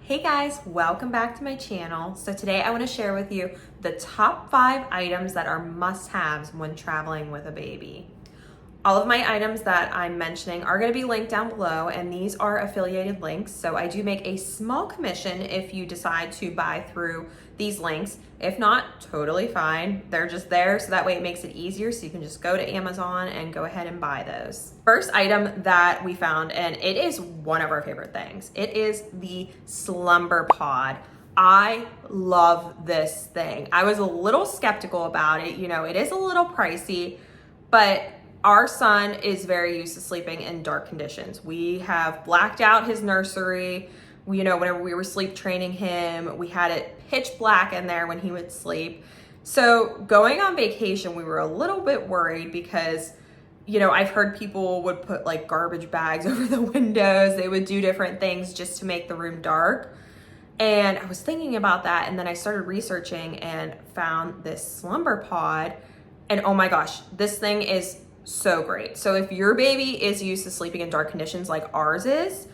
Hey guys, welcome back to my channel. So today I want to share with you the top 5 items that are must-haves when traveling with a baby. All of my items that I'm mentioning are going to be linked down below, and these are affiliated links. So I do make a small commission if you decide to buy through these links. If not, totally fine. They're just there so that way it makes it easier, so you can just go to Amazon and go ahead and buy those. First item that we found, and it is one of our favorite things, it is the Slumber Pod. I love this thing. I was a little skeptical about it. You know, it is a little pricey, but our son is very used to sleeping in dark conditions. We have blacked out his nursery. Whenever we were sleep training him, we had it pitch black in there when he would sleep. So going on vacation, we were a little bit worried because, I've heard people would put like garbage bags over the windows. They would do different things just to make the room dark. And I was thinking about that, and then I started researching and found this Slumber Pod. And oh my gosh, this thing is so great. So if your baby is used to sleeping in dark conditions like ours is,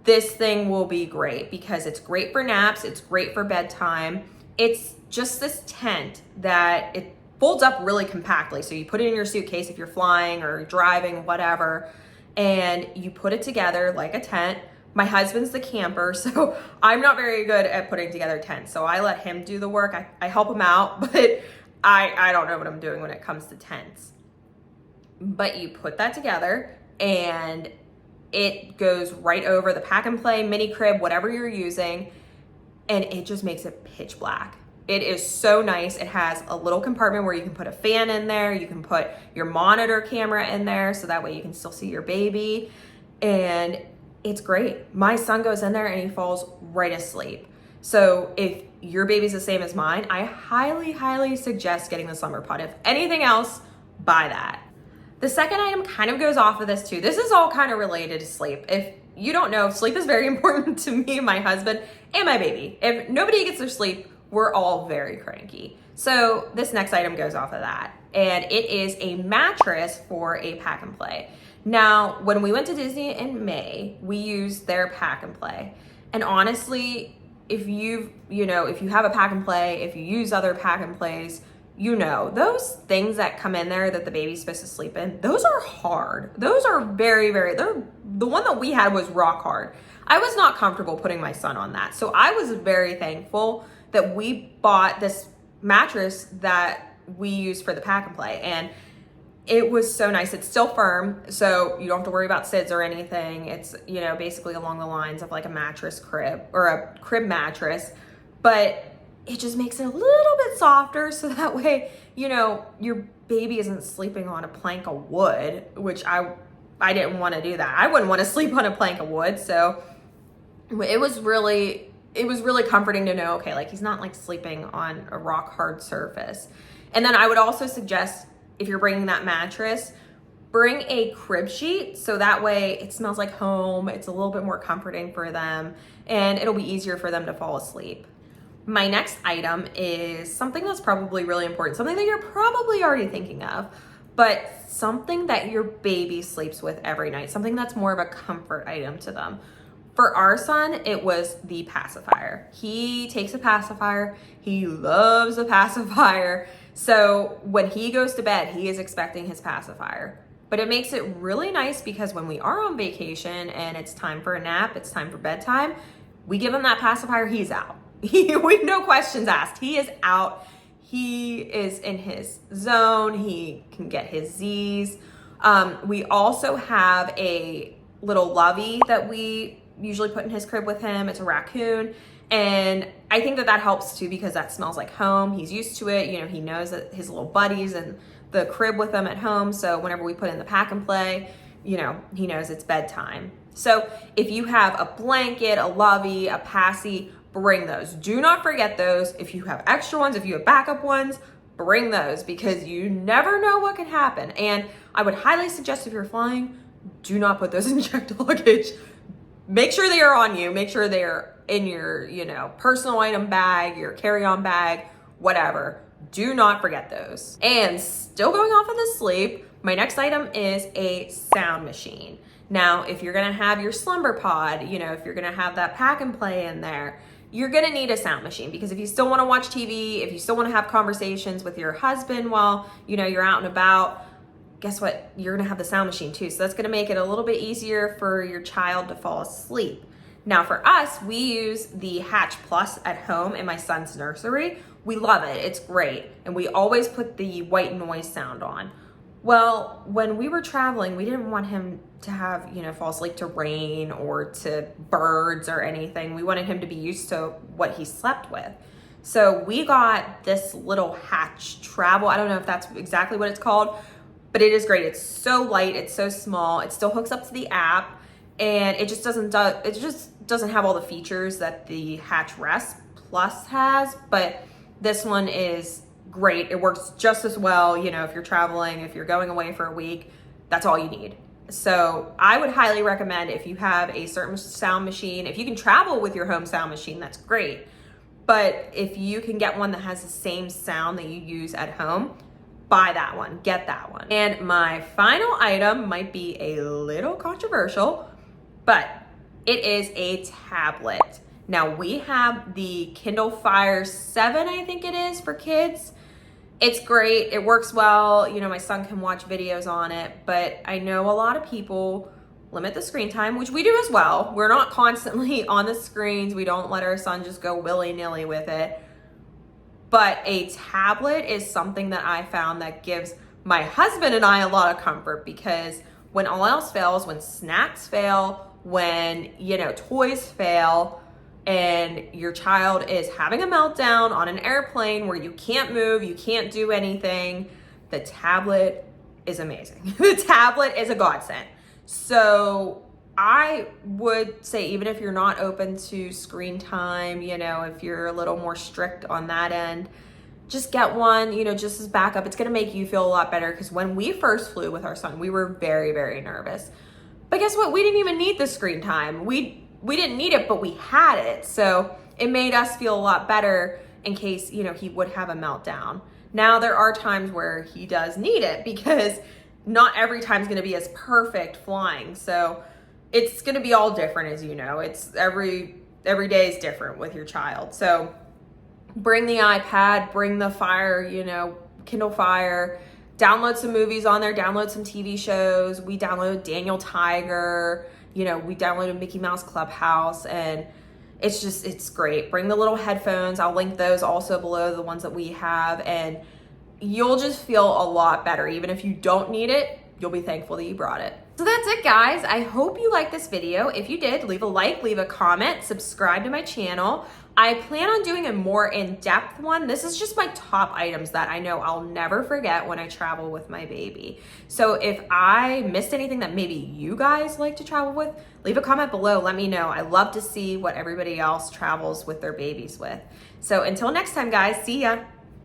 this thing will be great because it's great for naps. It's great for bedtime. It's just this tent that it folds up really compactly. So you put it in your suitcase if you're flying or driving, whatever, and you put it together like a tent. My husband's the camper, so I'm not very good at putting together tents. So I let him do the work. I help him out, but I don't know what I'm doing when it comes to tents. But you put that together and it goes right over the pack and play, mini crib, whatever you're using, and it just makes it pitch black. It is so nice. It has a little compartment where you can put a fan in there. You can put your monitor camera in there so that way you can still see your baby. And it's great. My son goes in there and he falls right asleep. So if your baby's the same as mine, I highly, highly suggest getting the Slumber Pod. If anything else, buy that. The second item kind of goes off of this too. This is all kind of related to sleep. If you don't know, sleep is very important to me, my husband, and my baby. If nobody gets their sleep, we're all very cranky. So this next item goes off of that. And it is a mattress for a pack and play. Now, when we went to Disney in May, we used their pack and play. And honestly, if you have a pack and play, if you use other pack and plays, those things that come in there that the baby's supposed to sleep in, those are hard. Those are the one that we had was rock hard. I was not comfortable putting my son on that. So I was very thankful that we bought this mattress that we use for the pack and play. And it was so nice. It's still firm, so you don't have to worry about SIDS or anything. It's, basically along the lines of like a mattress crib or a crib mattress, but it just makes it a little bit softer so that way, your baby isn't sleeping on a plank of wood, which I didn't want to do that. I wouldn't want to sleep on a plank of wood. So it was really comforting to know, okay, like he's not like sleeping on a rock hard surface. And then I would also suggest, if you're bringing that mattress, bring a crib sheet so that way it smells like home. It's a little bit more comforting for them and it'll be easier for them to fall asleep. My next item is something that's probably really important, something that you're probably already thinking of, but something that your baby sleeps with every night, something that's more of a comfort item to them. For our son, it was the pacifier. He takes a pacifier. He loves a pacifier. So when he goes to bed, he is expecting his pacifier. But it makes it really nice because when we are on vacation and it's time for a nap, it's time for bedtime, we give him that pacifier, he's out. With no questions asked. He is out. He is in his zone. He can get his Z's. We also have a little lovey that we usually put in his crib with him. It's a raccoon. And I think that helps too because that smells like home. He's used to it. He knows that his little buddies and the crib with him at home. So whenever we put in the pack and play, he knows it's bedtime. So if you have a blanket, a lovey, a passy, bring those. Do not forget those. If you have extra ones, if you have backup ones, bring those because you never know what can happen. And I would highly suggest if you're flying, do not put those in checked luggage. Make sure they are on you. Make sure they are in your, personal item bag, your carry-on bag, whatever. Do not forget those. And still going off of the sleep, my next item is a sound machine. Now, if you're gonna have your Slumber Pod, you know, if you're gonna have that pack and play in there, you're gonna need a sound machine, because if you still wanna watch TV, if you still wanna have conversations with your husband while, you know, you're out and about, guess what? You're gonna have the sound machine too. So that's gonna make it a little bit easier for your child to fall asleep. Now for us, we use the Hatch Plus at home in my son's nursery. We love it, it's great. And we always put the white noise sound on. Well, when we were traveling, we didn't want him to have, you know, fall asleep to rain or to birds or anything. We wanted him to be used to what he slept with. So we got this little Hatch Travel. I don't know if that's exactly what it's called, but it is great. It's so light, it's so small. It still hooks up to the app, and it just doesn't have all the features that the Hatch Rest Plus has, but this one is great. It works just as well, you know, if you're traveling, if you're going away for a week, that's all you need. So I would highly recommend, if you have a certain sound machine, if you can travel with your home sound machine, that's great. But if you can get one that has the same sound that you use at home, buy that one, get that one. And my final item might be a little controversial, but it is a tablet. Now we have the Kindle Fire 7, I think it is, for kids. It's great, it works well. You know, my son can watch videos on it, but I know a lot of people limit the screen time, which we do as well. We're not constantly on the screens. We don't let our son just go willy-nilly with it. But a tablet is something that I found that gives my husband and I a lot of comfort, because when all else fails, when snacks fail, when, you know, toys fail, and your child is having a meltdown on an airplane where you can't move, you can't do anything, the tablet is amazing. The tablet is a godsend. So I would say, even if you're not open to screen time, you know, if you're a little more strict on that end, just get one, you know, just as backup. It's gonna make you feel a lot better, because when we first flew with our son, we were very, very nervous. But guess what? We didn't even need the screen time. We didn't need it, but we had it. So it made us feel a lot better in case, you know, he would have a meltdown. Now there are times where he does need it, because not every time is gonna be as perfect flying. So it's gonna be all different, as you know. It's every day is different with your child. So bring the iPad, bring the Fire, you know, Kindle Fire, download some movies on there, download some TV shows. We downloaded Daniel Tiger, you know, we downloaded Mickey Mouse Clubhouse, and it's great. Bring the little headphones. I'll link those also below, the ones that we have, and you'll just feel a lot better. Even if you don't need it, you'll be thankful that you brought it. So that's it, guys. I hope you liked this video. If you did, leave a like, leave a comment, subscribe to my channel. I plan on doing a more in-depth one. This is just my top items that I know I'll never forget when I travel with my baby. So if I missed anything that maybe you guys like to travel with, leave a comment below. Let me know. I love to see what everybody else travels with their babies with. So until next time, guys, see ya.